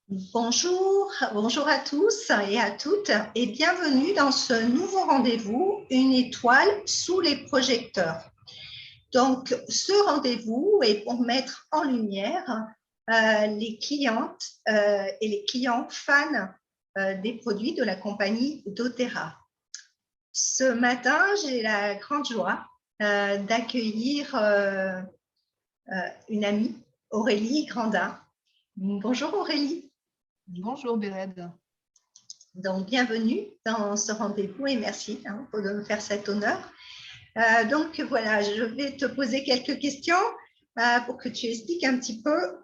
Bonjour à tous et à toutes et bienvenue dans ce nouveau rendez-vous, une étoile sous les projecteurs. Donc, ce rendez-vous est pour mettre en lumière les clientes et les clients fans des produits de la compagnie doTERRA. Ce matin, j'ai la grande joie d'accueillir une amie, Aurélie Grandin. Bonjour Aurélie. Bonjour Béred. Donc, bienvenue dans ce rendez-vous et merci pour me faire cet honneur. Donc, voilà, je vais te poser quelques questions pour que tu expliques un petit peu,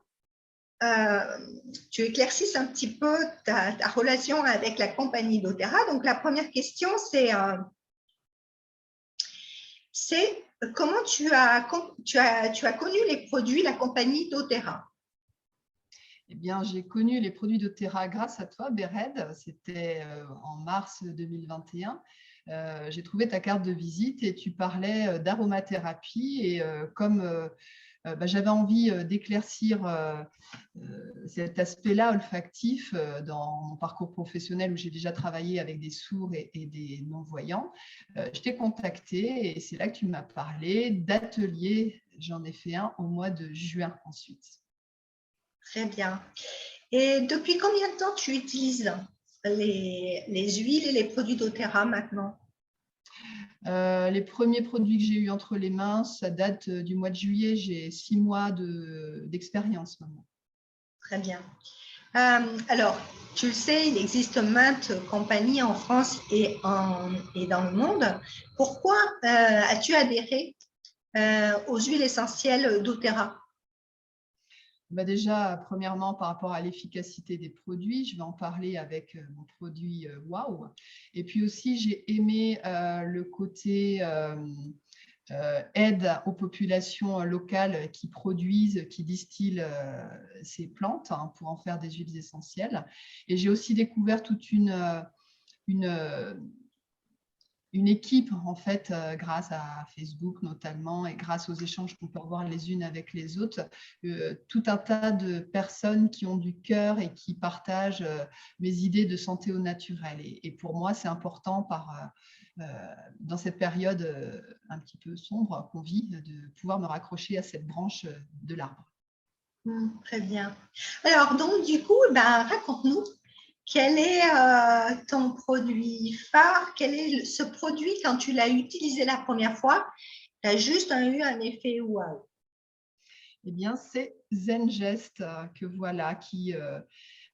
tu éclaircisses un petit peu ta relation avec la compagnie doTERRA. Donc, la première question, c'est comment tu as connu les produits, la compagnie doTERRA? Eh bien, j'ai connu les produits doTERRA grâce à toi, Béred. C'était en mars 2021. J'ai trouvé ta carte de visite et tu parlais d'aromathérapie. Et comme j'avais envie d'éclaircir cet aspect-là olfactif dans mon parcours professionnel où j'ai déjà travaillé avec des sourds et des non-voyants, je t'ai contacté et c'est là que tu m'as parlé d'atelier. J'en ai fait un au mois de juin ensuite. Très bien. Et depuis combien de temps tu utilises les huiles et les produits doTERRA maintenant? Les premiers produits que j'ai eu entre les mains, ça date du mois de juillet. J'ai 6 mois d'expérience maintenant. Très bien. Alors, tu le sais, il existe maintes compagnies en France et dans le monde. Pourquoi as-tu adhéré aux huiles essentielles doTERRA? Déjà, premièrement, par rapport à l'efficacité des produits, je vais en parler avec mon produit Wow. Et puis aussi, j'ai aimé le côté aide aux populations locales qui produisent, qui distillent ces plantes pour en faire des huiles essentielles. Et j'ai aussi découvert toute une équipe, en fait, grâce à Facebook notamment et grâce aux échanges qu'on peut avoir les unes avec les autres, tout un tas de personnes qui ont du cœur et qui partagent mes idées de santé au naturel. Et pour moi, c'est important dans cette période un petit peu sombre qu'on vit, de pouvoir me raccrocher à cette branche de l'arbre. Très bien. Alors, donc, du coup, raconte-nous, quel est ton produit phare? Quel est ce produit, quand tu l'as utilisé la première fois, tu as juste eu un effet wow? Eh bien, c'est Zengest que voilà, qui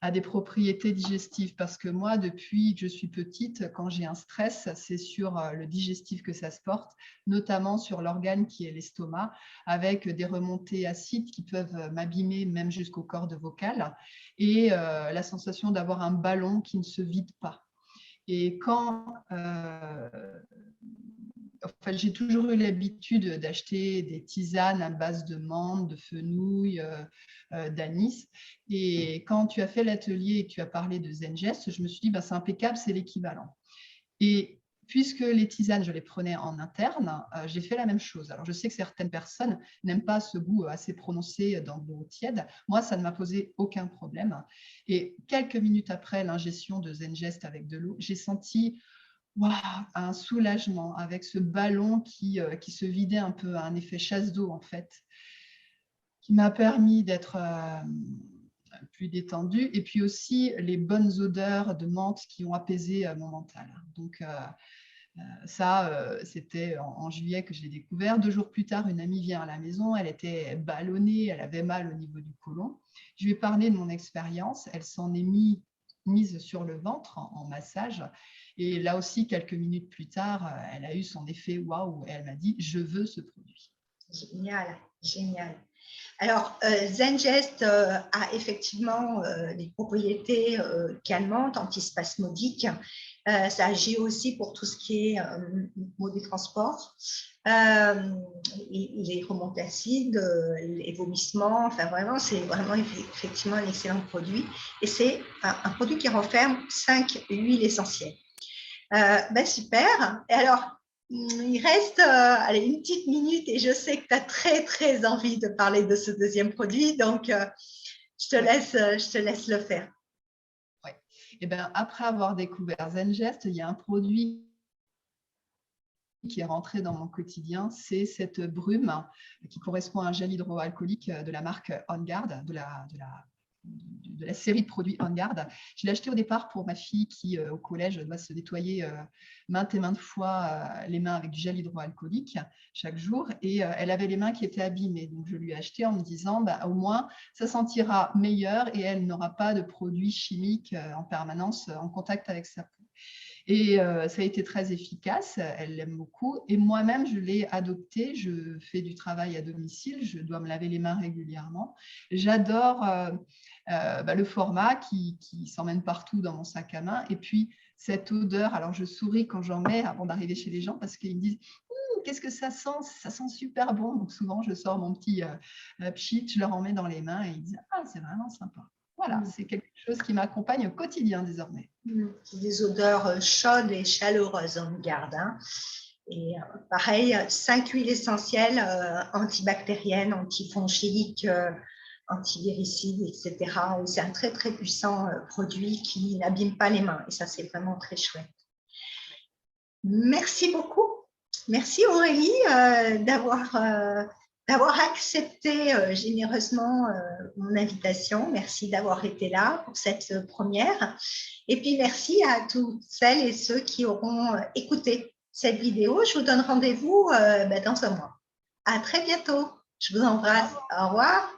a des propriétés digestives. Parce que moi, depuis que je suis petite, quand j'ai un stress, c'est sur le digestif que ça se porte, notamment sur l'organe qui est l'estomac, avec des remontées acides qui peuvent m'abîmer même jusqu'aux cordes vocales et la sensation d'avoir un ballon qui ne se vide pas. Et quand j'ai toujours eu l'habitude d'acheter des tisanes à base de menthe, de fenouil, d'anis. Et quand tu as fait l'atelier et que tu as parlé de Zengest, je me suis dit, c'est impeccable, c'est l'équivalent. Et puisque les tisanes, je les prenais en interne, j'ai fait la même chose. Alors, je sais que certaines personnes n'aiment pas ce goût assez prononcé dans l'eau tiède. Moi, ça ne m'a posé aucun problème. Et quelques minutes après l'ingestion de Zengest avec de l'eau, j'ai senti un soulagement avec ce ballon qui se vidait un peu, un effet chasse d'eau en fait, qui m'a permis d'être plus détendue, et puis aussi les bonnes odeurs de menthe qui ont apaisé mon mental. Donc ça, c'était en juillet que je l'ai découvert. 2 jours plus tard, une amie vient à la maison, elle était ballonnée, elle avait mal au niveau du côlon. Je lui ai parlé de mon expérience, elle s'en est mise sur le ventre en massage. Et là aussi, quelques minutes plus tard, elle a eu son effet waouh et elle m'a dit « je veux ce produit ». Génial, génial. Alors, Zengest a effectivement des propriétés calmantes, antispasmodiques. Ça agit aussi pour tout ce qui est maux des transports, les remontées acides, les vomissements. Enfin, vraiment, c'est vraiment effectivement un excellent produit. Et c'est un produit qui renferme 5 huiles essentielles. Super. Et alors, il reste une petite minute et je sais que tu as très, très envie de parler de ce deuxième produit. Donc, je te laisse le faire. Et ben, après avoir découvert Zengest, il y a un produit qui est rentré dans mon quotidien, c'est cette brume qui correspond à un gel hydroalcoolique de la marque On Guard, de la série de produits On Guard. Je l'ai acheté au départ pour ma fille qui, au collège, doit se nettoyer maintes et maintes fois les mains avec du gel hydroalcoolique chaque jour. Et elle avait les mains qui étaient abîmées. Donc, je lui ai acheté en me disant, bah, au moins, ça sentira meilleur et elle n'aura pas de produits chimiques en permanence en contact avec sa peau. Et ça a été très efficace, elle l'aime beaucoup. Et moi-même, je l'ai adopté. Je fais du travail à domicile, je dois me laver les mains régulièrement. J'adore le format qui s'emmène partout dans mon sac à main. Et puis, cette odeur, alors je souris quand j'en mets avant d'arriver chez les gens parce qu'ils me disent « Qu'est-ce que ça sent? Ça sent super bon ». Donc souvent, je sors mon petit pchit, je leur en mets dans les mains et ils disent « Ah, c'est vraiment sympa ». Voilà, c'est quelque chose qui m'accompagne au quotidien désormais. Des odeurs chaudes et chaleureuses, on garde. Hein. Et pareil, 5 huiles essentielles antibactériennes, antifongiques, antiviricides, etc. C'est un très, très puissant produit qui n'abîme pas les mains. Et ça, c'est vraiment très chouette. Merci beaucoup. Merci Aurélie d'avoir accepté généreusement mon invitation. Merci d'avoir été là pour cette première. Et puis, merci à toutes celles et ceux qui auront écouté cette vidéo. Je vous donne rendez-vous dans un mois. À très bientôt. Je vous embrasse. Au revoir.